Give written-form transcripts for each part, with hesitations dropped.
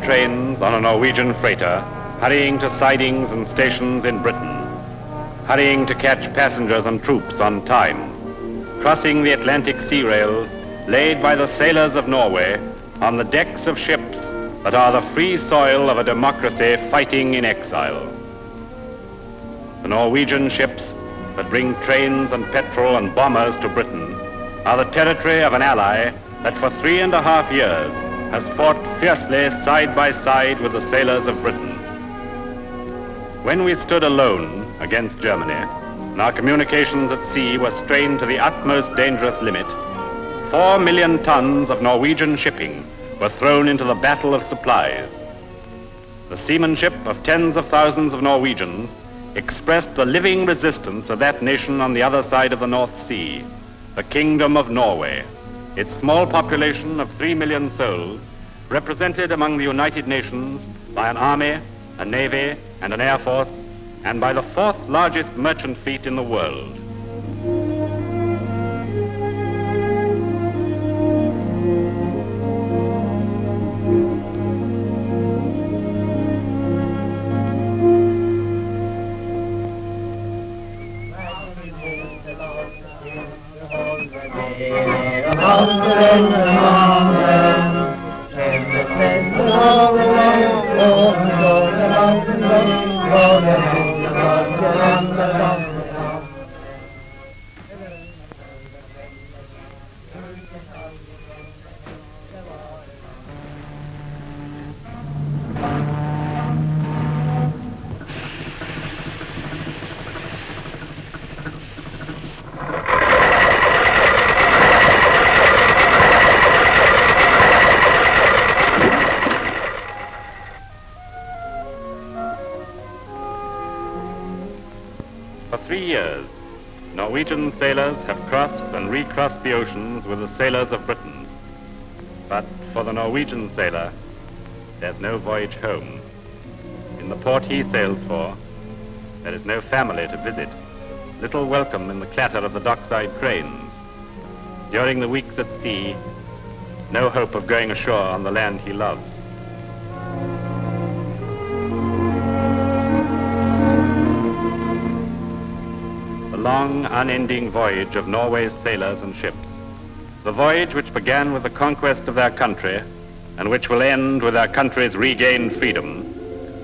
trains on a Norwegian freighter, hurrying to sidings and stations in Britain, hurrying to catch passengers and troops on time, crossing the Atlantic sea rails laid by the sailors of Norway on the decks of ships that are the free soil of a democracy fighting in exile. The Norwegian ships that bring trains and petrol and bombers to Britain are the territory of an ally that for 3.5 years has fought fiercely side by side with the sailors of Britain. When we stood alone against Germany, and our communications at sea were strained to the utmost dangerous limit, 4 million tons of Norwegian shipping were thrown into the battle of supplies. The seamanship of tens of thousands of Norwegians expressed the living resistance of that nation on the other side of the North Sea, the Kingdom of Norway. Its small population of 3 million souls, represented among the United Nations by an army, a navy, and an air force, and by the 4th largest merchant fleet in the world. For 3 years, Norwegian sailors have crossed and recrossed the oceans with the sailors of Britain. But for the Norwegian sailor, there's no voyage home. In the port he sails for, there is no family to visit, little welcome in the clatter of the dockside cranes. During the weeks at sea, no hope of going ashore on the land he loves. The long, unending voyage of Norway's sailors and ships. The voyage which began with the conquest of their country and which will end with their country's regained freedom,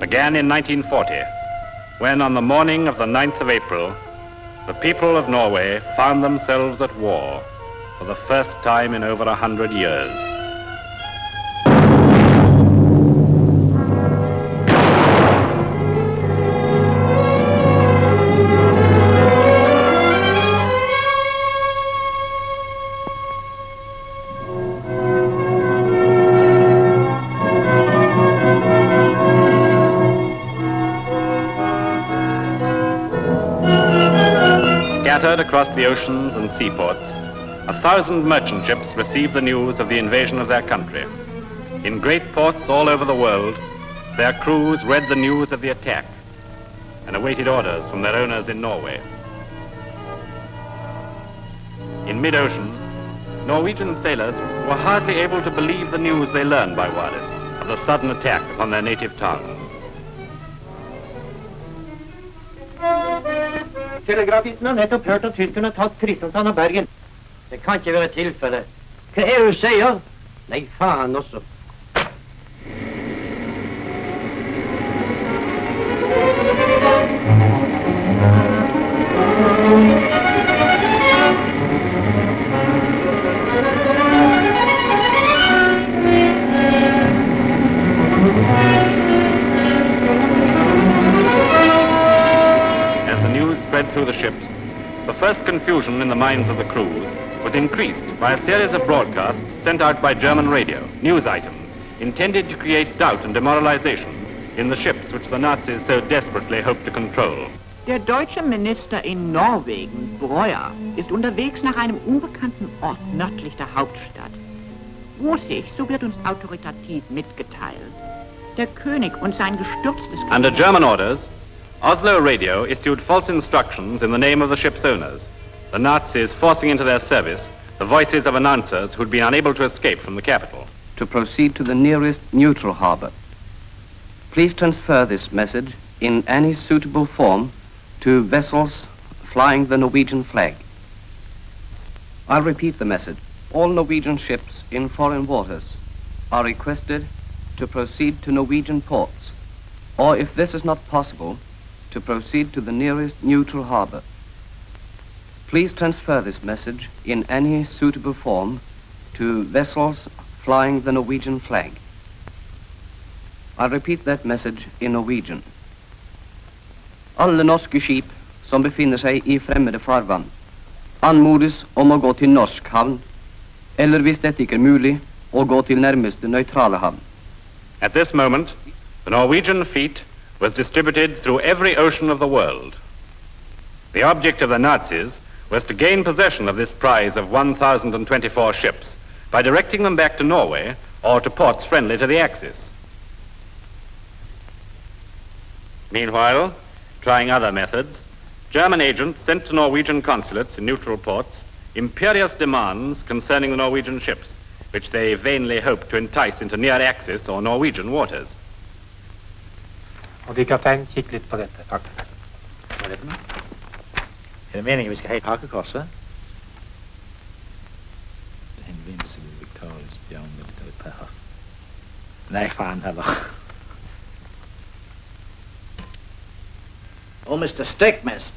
began in 1940, when on the morning of the 9th of April, the people of Norway found themselves at war for the first time in over 100 years. Scattered across the oceans and seaports, 1,000 merchant ships received the news of the invasion of their country. In great ports all over the world, their crews read the news of the attack and awaited orders from their owners in Norway. In mid-ocean, Norwegian sailors were hardly able to believe the news they learned by wireless of the sudden attack upon their native towns. Telegrafisten har nettopp hørt at tyskerne har tatt Kristiansand og Bergen. Det kan ikke være tilfelle. Hva er det du sier? Nei, faen også. Through the ships, the first confusion in the minds of the crews was increased by a series of broadcasts sent out by German radio, news items, intended to create doubt and demoralization in the ships which the Nazis so desperately hoped to control. Der deutsche Minister in Norwegen, Breuer, ist unterwegs nach einem unbekannten Ort nördlich der Hauptstadt. Wo sich, so wird uns autoritativ mitgeteilt, der König und sein gestürztes... Under German orders, Oslo Radio issued false instructions in the name of the ship's owners, the Nazis forcing into their service the voices of announcers who'd been unable to escape from the capital. To proceed to the nearest neutral harbor Please transfer this message in any suitable form to vessels flying the Norwegian flag. I'll repeat the message. All Norwegian ships in foreign waters are requested to proceed to Norwegian ports, or if this is not possible, to proceed to the nearest neutral harbor. Please transfer this message in any suitable form to vessels flying the Norwegian flag. I'll repeat that message in Norwegian. Alle norske skip som befinner seg i fremmede farvann anmodes om å gå til norsk havn, eller hvis dette ikke er mulig, å gå til nærmeste nøytrale havn. At this moment, the Norwegian fleet was distributed through every ocean of the world. The object of the Nazis was to gain possession of this prize of 1,024 ships by directing them back to Norway or to ports friendly to the Axis. Meanwhile, trying other methods, German agents sent to Norwegian consulates in neutral ports imperious demands concerning the Norwegian ships, which they vainly hoped to entice into near Axis or Norwegian waters. Og de kaptein, kikk litt på dette. Takk. Hva er det for noe? Er det meningen vi skal hete hakekorset? The Invincible Victorious Beyond Military Power. Nei, faen heller. Oh, Mr. Stickmist,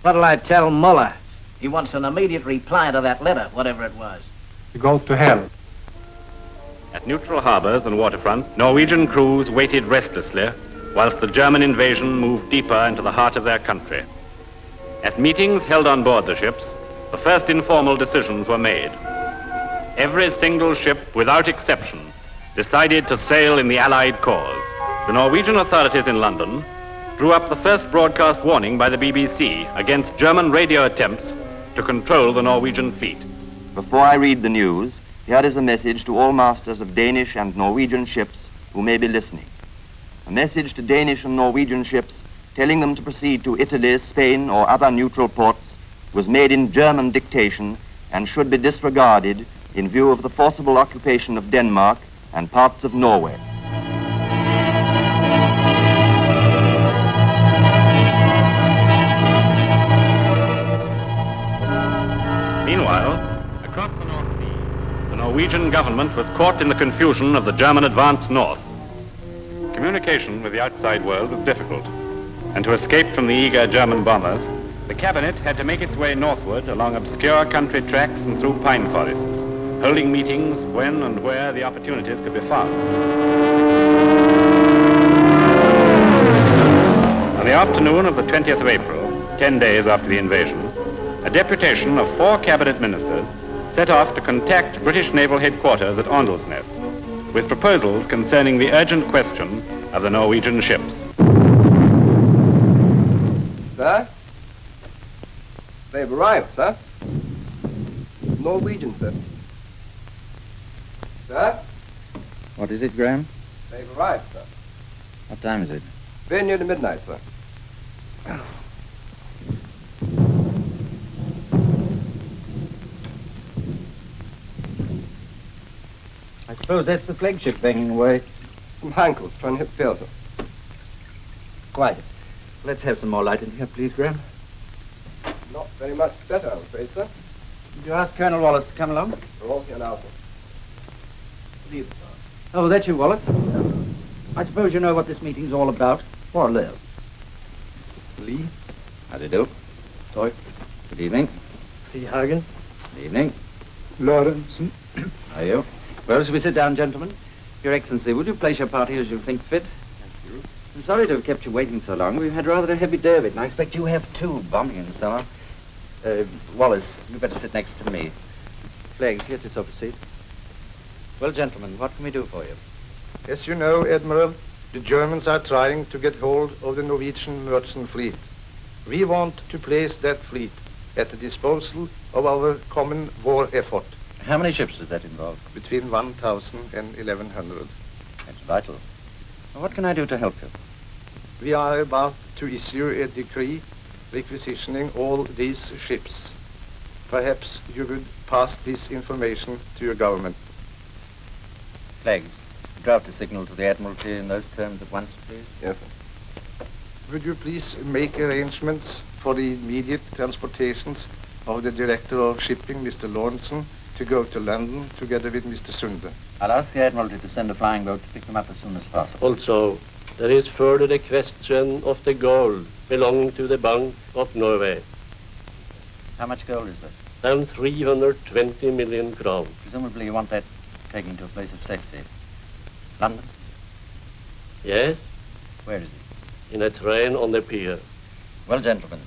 what'll I tell Muller? He wants an immediate reply to that letter, whatever it was. Go to hell. At neutral harbors and waterfront, Norwegian crews waited restlessly whilst the German invasion moved deeper into the heart of their country. At meetings held on board the ships, the first informal decisions were made. Every single ship, without exception, decided to sail in the Allied cause. The Norwegian authorities in London drew up the first broadcast warning by the BBC against German radio attempts to control the Norwegian fleet. Before I read the news, here is a message to all masters of Danish and Norwegian ships who may be listening. A message to Danish and Norwegian ships telling them to proceed to Italy, Spain, or other neutral ports was made in German dictation and should be disregarded in view of the forcible occupation of Denmark and parts of Norway. Meanwhile, across the North Sea, the Norwegian government was caught in the confusion of the German advance north. Communication with the outside world was difficult, and to escape from the eager German bombers, the cabinet had to make its way northward along obscure country tracks and through pine forests, holding meetings when and where the opportunities could be found. On the afternoon of the 20th of April, 10 days after the invasion, a deputation of 4 cabinet ministers set off to contact British naval headquarters at Åndalsnes with proposals concerning the urgent question of the Norwegian ships. Sir? They've arrived, sir. Norwegian, sir. Sir? What is it, Graham? They've arrived, sir. What time is it? Very nearly midnight, sir. I suppose that's the flagship banging away. Some hankles trying to hit the pier, sir. Quiet. Let's have some more light in here, please, Graham. Not very much better, I'm afraid, sir. Did you ask Colonel Wallace to come along? We're all here now, sir. Leave it. Oh, that's you, Wallace? I suppose you know what this meeting's all about, more or less. Lee? How do you do? Toy? Good evening. Lee Hagen? Good evening. Lawrenson? How are you? Well, shall we sit down, gentlemen? Your Excellency, would you place your party as you think fit? Thank you. I'm sorry to have kept you waiting so long. We've had rather a heavy day of it, and I expect you have too, bombing and so on. Wallace, you better sit next to me. Flegg, get yourself a seat. Well, gentlemen, what can we do for you? As you know, Admiral, the Germans are trying to get hold of the Norwegian merchant fleet. We want to place that fleet at the disposal of our common war effort. How many ships does that involve? Between 1,000 and 1,100. That's vital. Well, what can I do to help you? We are about to issue a decree requisitioning all these ships. Perhaps you would pass this information to your government. Flegg, draft a signal to the Admiralty in those terms at once, please? Yes, sir. Would you please make arrangements for the immediate transportations of the Director of Shipping, Mr. Lawrenson, to go to London together with Mr. Sunde? I'll ask the Admiralty to send a flying boat to pick them up as soon as possible. Also, there is further the question of the gold belonging to the Bank of Norway. How much gold is there? And 320 million crowns. Presumably you want that taken to a place of safety. London? Yes, Where is it? in a train on the pier. Well, gentlemen,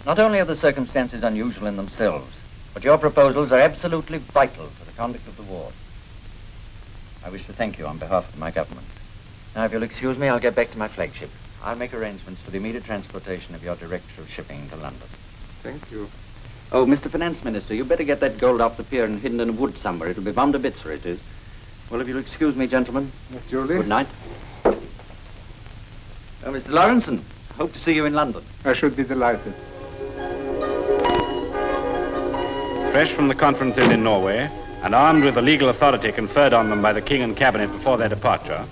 not only are the circumstances unusual in themselves, but your proposals are absolutely vital to the conduct of the war. I wish to thank you on behalf of my government. Now, if you'll excuse me, I'll get back to my flagship. I'll make arrangements for the immediate transportation of your Director of Shipping to London. Thank you. Oh, Mr. Finance Minister, you better get that gold off the pier and hidden in a wood somewhere. It'll be bombed to bits where it is. Well, if you'll excuse me, gentlemen. Julie? Good night. Oh, Mr. Lawrenson, hope to see you in London. I should be delighted. Fresh from the conferences in Norway, and armed with the legal authority conferred on them by the King and Cabinet before their departure,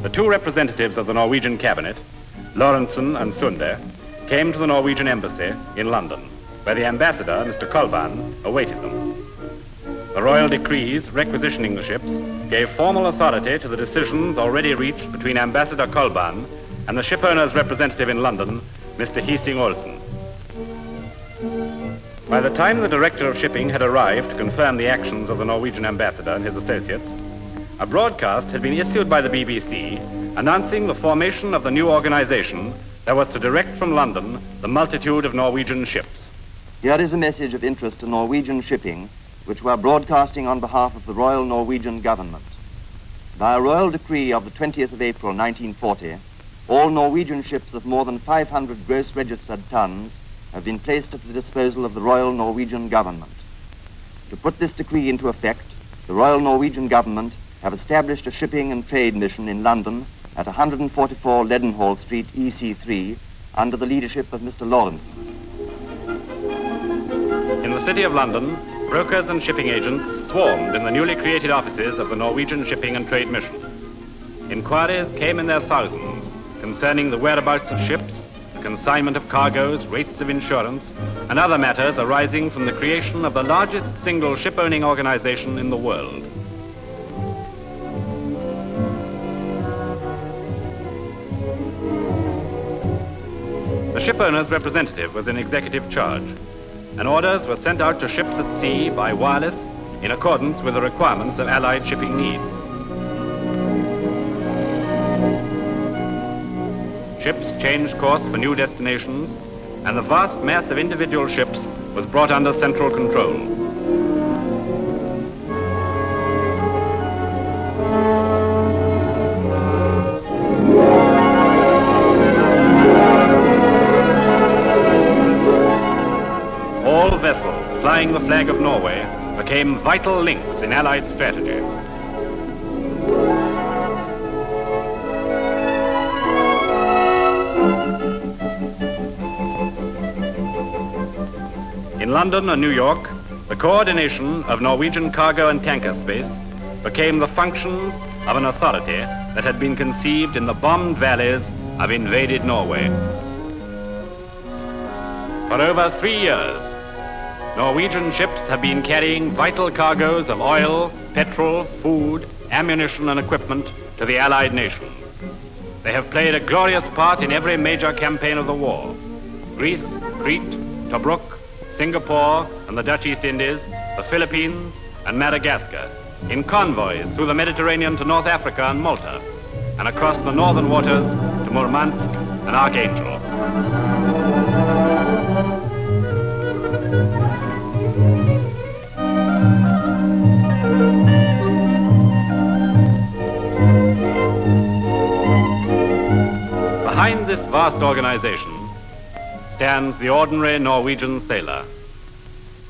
the two representatives of the Norwegian Cabinet, Lawrenson and Sunde, came to the Norwegian Embassy in London, where the ambassador, Mr. Kolban, awaited them. The royal decrees requisitioning the ships gave formal authority to the decisions already reached between Ambassador Kolban and the shipowner's representative in London, Mr. Hising Olsen. By the time the Director of Shipping had arrived to confirm the actions of the Norwegian ambassador and his associates, a broadcast had been issued by the BBC announcing the formation of the new organization that was to direct from London the multitude of Norwegian ships. Here is a message of interest to Norwegian shipping, which we are broadcasting on behalf of the Royal Norwegian Government. By a royal decree of the 20th of April 1940, all Norwegian ships of more than 500 gross registered tons have been placed at the disposal of the Royal Norwegian Government. To put this decree into effect, the Royal Norwegian Government have established a shipping and trade mission in London at 144 Leadenhall Street, EC3, under the leadership of Mr. Lawrenson. In the city of London, brokers and shipping agents swarmed in the newly created offices of the Norwegian Shipping and Trade Mission. Inquiries came in their thousands concerning the whereabouts of ships, the consignment of cargoes, rates of insurance, and other matters arising from the creation of the largest single ship-owning organization in the world. The shipowner's representative was in executive charge, and orders were sent out to ships at sea by wireless in accordance with the requirements of Allied shipping needs. Ships changed course for new destinations, and the vast mass of individual ships was brought under central control. All vessels flying the flag of Norway became vital links in Allied strategy. In London and New York, the coordination of Norwegian cargo and tanker space became the functions of an authority that had been conceived in the bombed valleys of invaded Norway. For over 3 years, Norwegian ships have been carrying vital cargoes of oil, petrol, food, ammunition, and equipment to the Allied nations. They have played a glorious part in every major campaign of the war. Greece, Crete, Tobruk, Singapore and the Dutch East Indies, the Philippines and Madagascar, in convoys through the Mediterranean to North Africa and Malta, and across the northern waters to Murmansk and Archangel. Behind this vast organization stands the ordinary Norwegian sailor,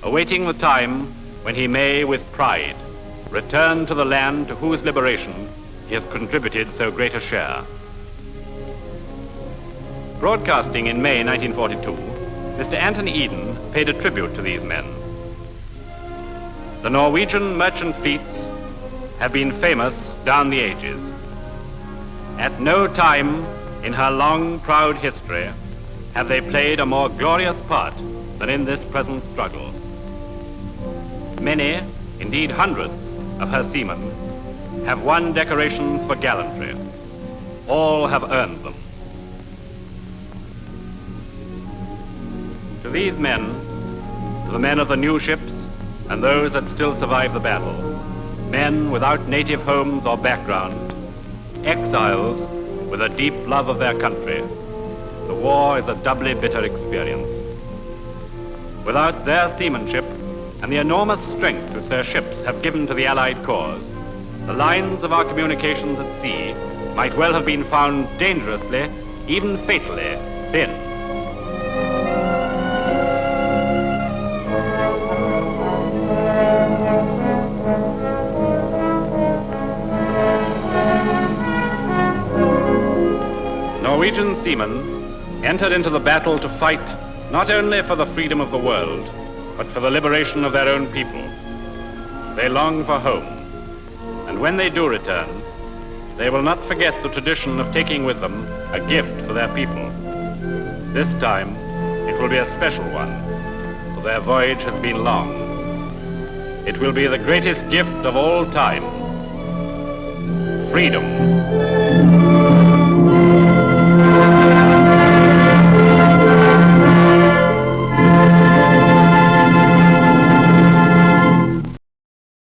awaiting the time when he may, with pride, return to the land to whose liberation he has contributed so great a share. Broadcasting in May 1942, Mr. Anthony Eden paid a tribute to these men. The Norwegian merchant fleets have been famous down the ages. At no time in her long, proud history have they played a more glorious part than in this present struggle. Many, indeed hundreds, of her seamen have won decorations for gallantry. All have earned them. To these men, to the men of the new ships and those that still survive the battle, men without native homes or background, exiles with a deep love of their country, the war is a doubly bitter experience. Without their seamanship and the enormous strength which their ships have given to the Allied cause, the lines of our communications at sea might well have been found dangerously, even fatally, thin. Norwegian seamen entered into the battle to fight not only for the freedom of the world, but for the liberation of their own people. They long for home, and when they do return, they will not forget the tradition of taking with them a gift for their people. This time, it will be a special one, for their voyage has been long. It will be the greatest gift of all time: freedom.